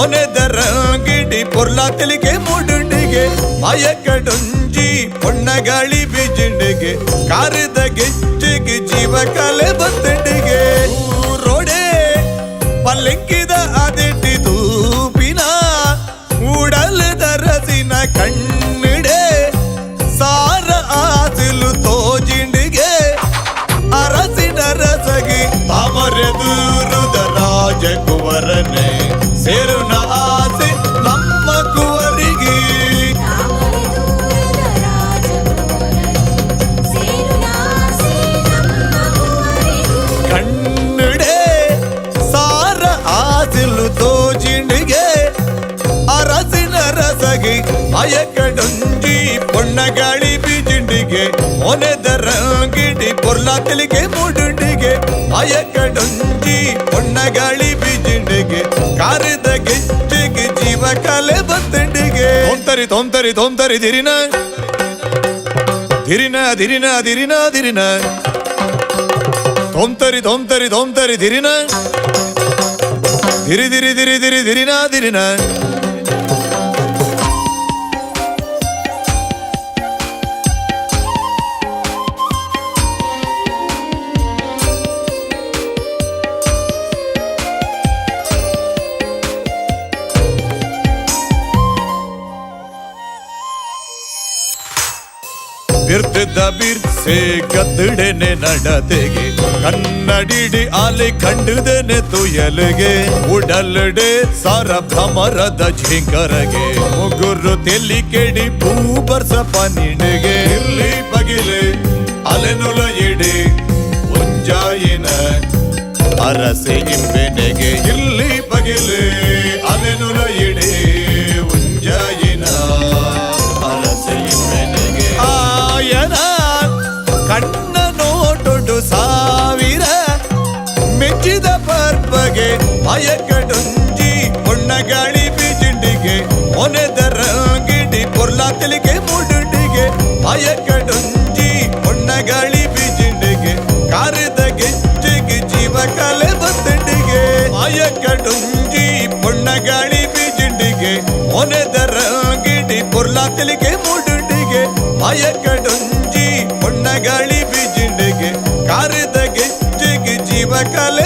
ಮೊನೆದರಂಗಿಡಿ ಪೊರ್ಲಾ ತೆಲಿಗೆ ಮೂಡುಂಡಿಗೆ ಮಾಯಕಡುಂಜಿ ಪೊಣ್ಣಗಾಳಿ ಬೀಜಿಂಡಿಗೆ ಕಾರಿದ ಗೆಜ್ಜೆಗೆ ಜೀವ ಕಲೆ ಬತ್ತಂಡಿಗೆ ರೋಡೆ ಪಲ್ಲಕ್ಕಿದ ಅದೆಟ್ಟಿ ತೂಪಿನ ಉಡಲ್ ದರಸಿನ ಕಣ್ಣಿಡೆ ಸಾರ ಆಸಿಲು ತೋಜಿಂಡಿಗೆ ಅರಸಿನ ರಸಗಿ ತಾಮರೆದೂರುದ ರಾಜಕುವರನೇ ಸೇರುನ ಆಸೆ ನಮ್ಮ ಕುವರಿಗೆ ಕಣ್ಣಿಡೆ ಸಾರ ಆಸಿಲು ತೋಜಿಂಡಿಗೆ ಅರಸಿನ ರಸಗಿ ಅಯಕಡುಂಜಿ ಪೊಣ್ಣಗಾಳಿ ಬೀಜಿಂಡಿಗೆ ಮೊನೆದರಂಗಿಡಿ ಪೊರ್ಲಾ ತೆಲಿಗೆ ಮೂಡುಂಡಿಗೆ ಅಯಕಡುಂಜಿ ಪೊಣ್ಣಗಾಳಿ ಬೀಜಿಂಡಿಗೆ ಕಾರಿದ ಗೆಜ್ಜೆಗೆ ಜೀವ ಕಲೆ ಬತ್ತಂಡಿಗೆ ತೊಂತರಿ ತೊಂತರಿ ತೊಂತರಿ ದಿರಿನ ದಿರಿನ ದಿರಿನ ದಿರಿನ ದಿರಿನ ತೊಂತರಿ ತೊಂತರಿ ತೊಂತರಿ ದಿರಿನ ದಿರಿ ದಿರಿ ದಿರಿ ದಿರಿ ದಿರಿನ ದಿರಿನ ಬಿರ್ತಿದ್ದ ಬಿರ್ಸೆ ಗದ್ದಡೆನೆ ನಡತೆಗೆ ಕನ್ನಡಿಡಿ ಆಲೆ ಕಂಡುದನೆ ತುಯಲಿಗೆ ಉಡಲ್ಡೆ ಸಾರ ಭ್ರಮರದ ಝಿಂಕರಗೆ ಮುಗುರು ತೆಲಿ ಕೆಡಿ ಭೂಬರ್ಸ ಪನಿಡಿಗೆ ಇರ್ಲಿ ಬಗಿಲೆ ಅಲೆನುಲ ಇಡಿ ಮುಂಜಾಯಿನ ಅರಸೆ ಇಂಬೆನೆಗೆ ಇರ್ಲಿ ಬಗಿಲೆ ಅಲೆನುಲ ಇಡಿ ಮುಂಜಾಯಿನ ಅರಸೆ ಇಂಬೆನೆಗೆ ಆಯನ ಕಣ್ಣ ನೋಟೊಡು ಸಾವಿರ ಮೆಚ್ಚಿದ ಪರ್ಪಗೆ ಅಯಕಡುಂಜಿ ಪೊಣ್ಣಗಾಳಿ ಬೀಜಿಂಡಿಗೆ ಮೊನೆದರಂಗಿಡಿ ಪೊರ್ಲಾ ತೆಲಿಗೆ ಮೂಡುಂಡಿಗೆ ಅಯಕಡುಂಜಿ ಪೊಣ್ಣಗಾಳಿ ಬೀಜಿಂಡಿಗೆ ಕಾರಿದ ಗೆಜ್ಜೆಗೆ ಜೀವ ಕಲೆ ಬತ್ತಂಡಿಗೆ ಅಯಕಡುಂಜಿ ಪೊಣ್ಣಗಾಳಿ ಬೀಜಿಂಡಿಗೆ ಮೊನೆದರಂಗಿಡಿ ಪೊರ್ಲಾ ತೆಲಿಗೆ ಮೂಡುಂಡಿಗೆ ಅಯಕಡುಂಜಿ ಪೊಣ್ಣಗಾಳಿ ಬೀಜಿಂಡಿಗೆ ಕಾರಿದ ಗೆಜ್ಜೆಗೆ ಜೀವ ಕಲೆ